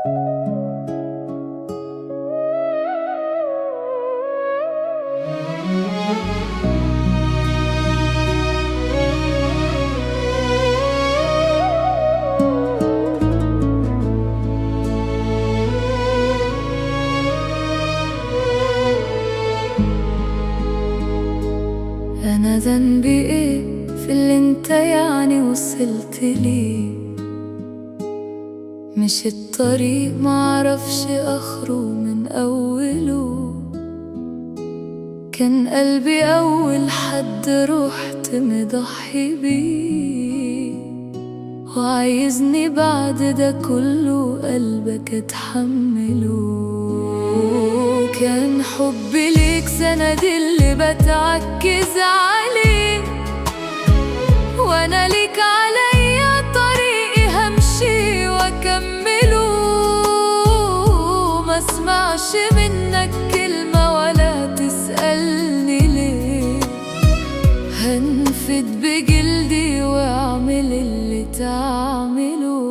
أنا ذنبي إيه في اللي انت يعني وصلت ليه؟ مش الطريق معرفش آخره من أوله. كان قلبي أول حد رحت مضحي بيه، وعايزني بعد ده كله قلبك اتحمله. كان حبي ليك سندي اللي بتعكز عليه، وانا ليك عليا طريقي همشي واكمله. ما اسمعش منك كلمة ولا تسألني ليه، هنفد بجلدي واعمل اللي تعمله.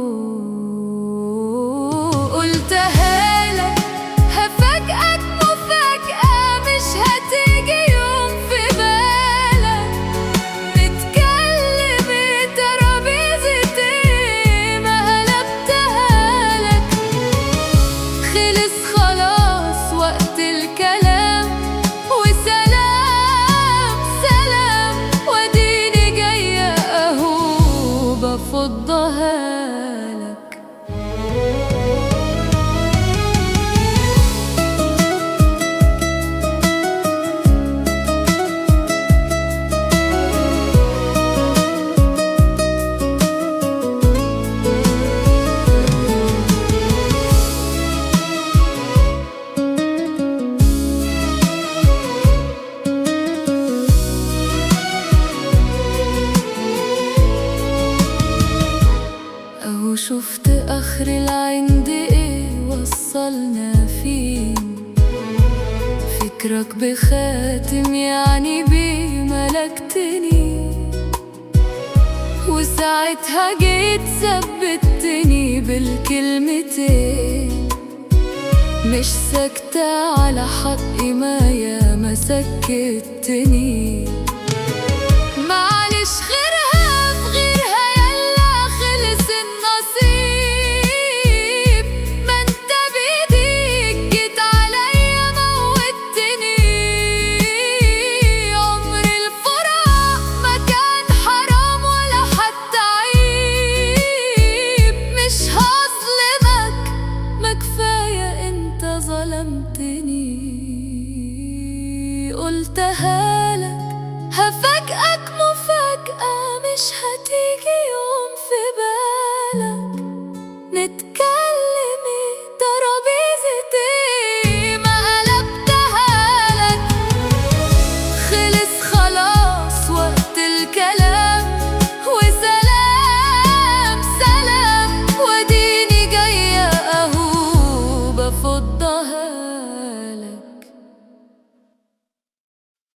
قلتها لك هفاجئك مفاجأة مش هتيجي يوم في بالك. نتكلم ترابيزة ايه ما قلبتها لك. خلص خلاص وقت الكلام، وسلام سلام وديني جاية اهو بفضها لك. أهو شفت آخر العند ايه وصلنا فين. فكرك بخاتم يعني بيه ملكتني، وساعتها جيت ثبتني بالكلمتين. مش ساكتة على حقي ما ياما سكتني. معلش غيرها في غيرها يلا خلص النصيب. ما انت بايديك جيت عليا موتني. عمر الفراق ما كان حرام ولا حتى عيب. مش هظلمك ما كفاية انت ظلمتني. قلتها